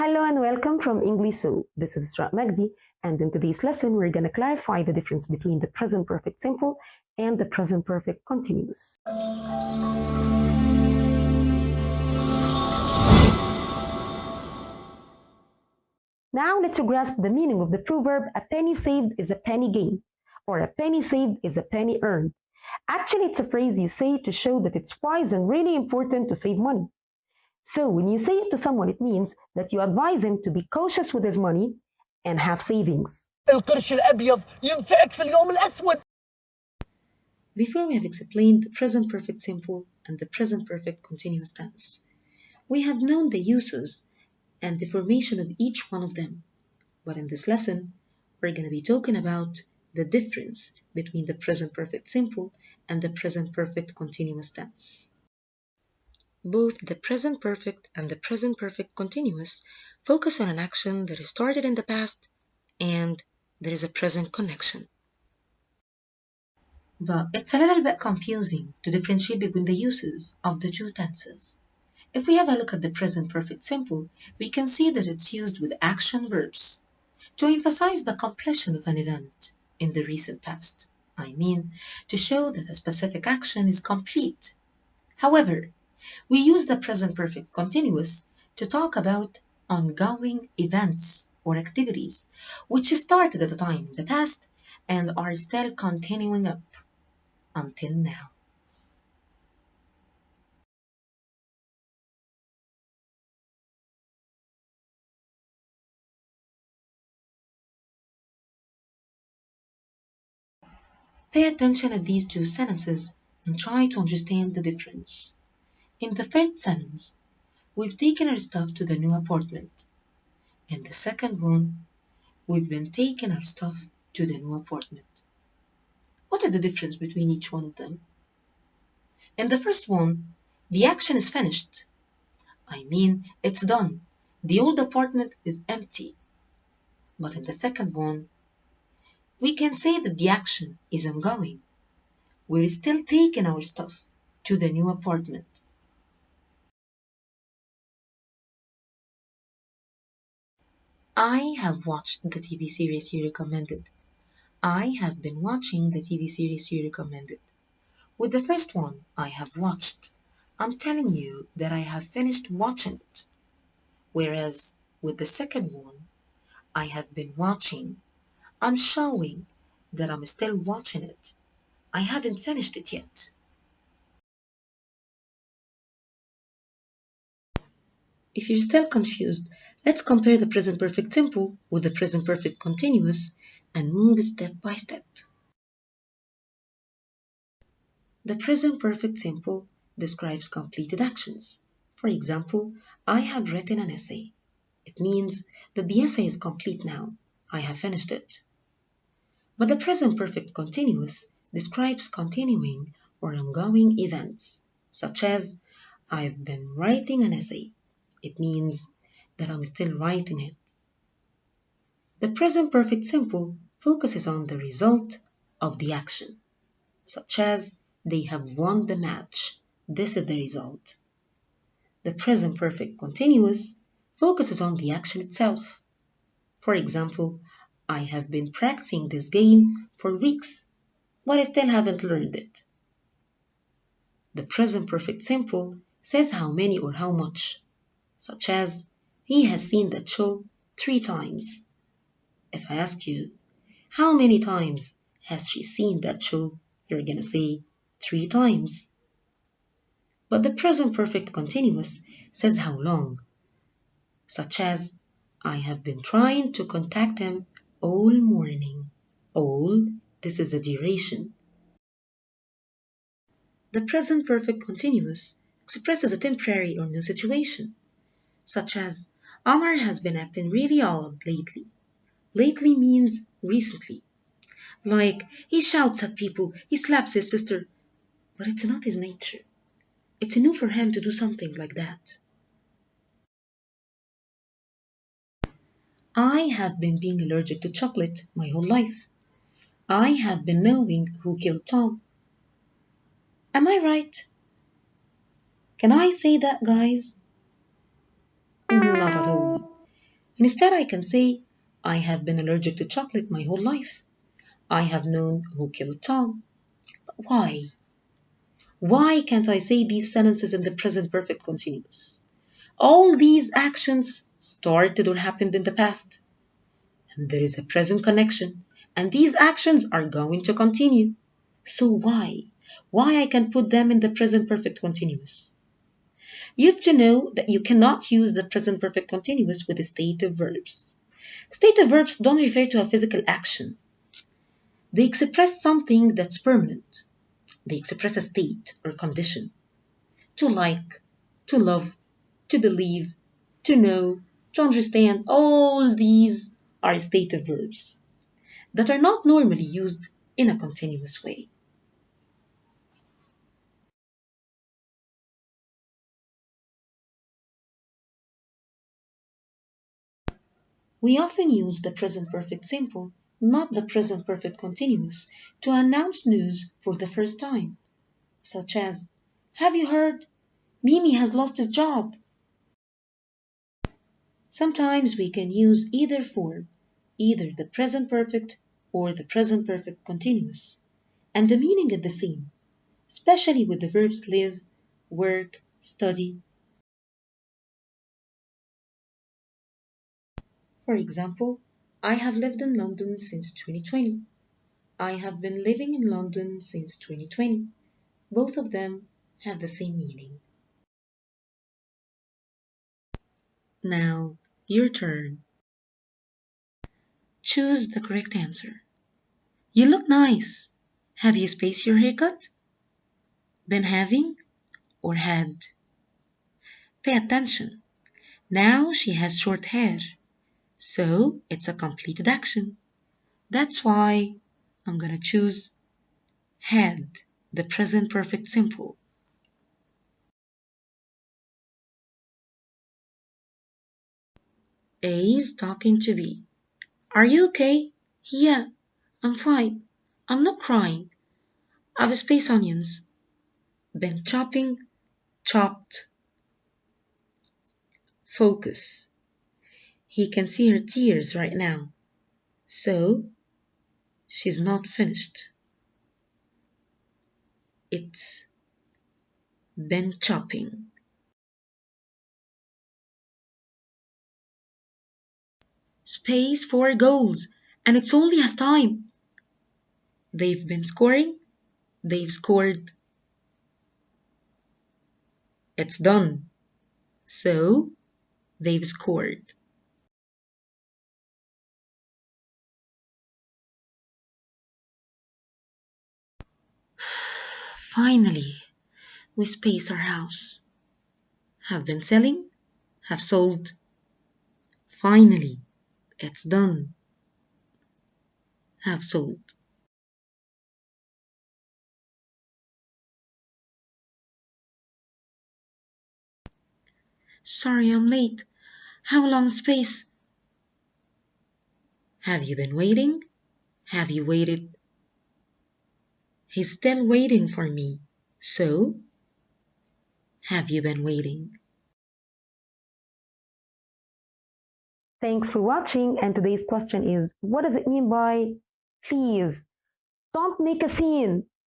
Hello and welcome from English So. This is Isra Magdi, and in today's lesson, we're going to clarify the difference between the present perfect simple and the present perfect continuous. Now let's grasp the meaning of the proverb, a penny saved is a penny gained, or a penny saved is a penny earned. Actually, it's a phrase you say to show that it's wise and really important to save money. So when you say it to someone, it means that you advise him to be cautious with his money and have savings. القرش الأبيض ينفعك في اليوم الأسود. Before we have explained the present perfect simple and the present perfect continuous tense, we have known the uses and the formation of each one of them. But in this lesson, we're going to be talking about the difference between the present perfect simple and the present perfect continuous tense. Both the present perfect and the present perfect continuous focus on an action that is started in the past and there is a present connection. But it's a little bit confusing to differentiate between the uses of the two tenses. If we have a look at the present perfect simple, we can see that it's used with action verbs to emphasize the completion of an event in the recent past. I mean, to show that a specific action is complete. However, we use the present perfect continuous to talk about ongoing events or activities which started at a time in the past and are still continuing up until now. Pay attention at these two sentences and try to understand the difference. In the first sentence, we've taken our stuff to the new apartment. In the second one, we've been taking our stuff to the new apartment. What is the difference between each one of them? In the first one, the action is finished. I mean, it's done. The old apartment is empty. But in the second one, we can say that the action is ongoing. We're still taking our stuff to the new apartment. I have watched the TV series you recommended. I have been watching the TV series you recommended. With the first one, I have watched. I'm telling you that I have finished watching it. Whereas with the second one, I have been watching. I'm showing that I'm still watching it. I haven't finished it yet. If you're still confused, let's compare the present perfect simple with the present perfect continuous and move step by step. The present perfect simple describes completed actions. For example, I have written an essay. It means that the essay is complete now. I have finished it. But the present perfect continuous describes continuing or ongoing events, such as I've been writing an essay. It means that I'm still writing it. The present perfect simple focuses on the result of the action, such as they have won the match. This is the result. The present perfect continuous focuses on the action itself. For example, I have been practicing this game for weeks, but I still haven't learned it. The present perfect simple says how many or how much, such as he has seen that show 3 times. If I ask you, how many times has she seen that show? You're gonna say 3 times. But the present perfect continuous says how long, such as I have been trying to contact him all morning. All, this is a duration. The present perfect continuous expresses a temporary or new situation, such as Omar has been acting really odd lately. Lately means recently. Like, he shouts at people, he slaps his sister, but it's not his nature. It's new for him to do something like that. I have been being allergic to chocolate my whole life. I have been knowing who killed Tom. Am I right? Can I say that, guys? Not at all. Instead, I can say, I have been allergic to chocolate my whole life. I have known who killed Tom. Why? Why can't I say these sentences in the present perfect continuous? All these actions started or happened in the past, and there is a present connection, and these actions are going to continue. So why? Why I can put them in the present perfect continuous? You have to know that you cannot use the present perfect continuous with stative verbs. Stative verbs don't refer to a physical action. They express something that's permanent. They express a state or condition. To like, to love, to believe, to know, to understand, all these are stative verbs that are not normally used in a continuous way. We often use the present perfect simple, not the present perfect continuous, to announce news for the first time, such as, have you heard? Mimi has lost his job. Sometimes we can use either form, either the present perfect or the present perfect continuous, and the meaning is the same, especially with the verbs live, work, study. For example, I have lived in London since 2020. I have been living in London since 2020. Both of them have the same meaning. Now, your turn. Choose the correct answer. You look nice. Have you spaced your haircut? Been having or had? Pay attention. Now she has short hair, so it's a completed action. That's why I'm gonna choose had, the present perfect simple. A is talking to B. Are you okay? Yeah, I'm fine. I'm not crying. I've spaced onions. Been chopping, chopped. Focus. He can see her tears right now. So, she's not finished. It's been chopping. Space 4 goals, and it's only half time. They've been scoring. They've scored. It's done. So, they've scored. Finally, we space our house. Have been selling. Have sold. Finally, it's done. Have sold. Sorry I'm late. How long space? Have you been waiting? Have you waited? He's still waiting for me. So, have you been waiting? Thanks for watching. And today's question is, what does it mean by please? Don't make a scene.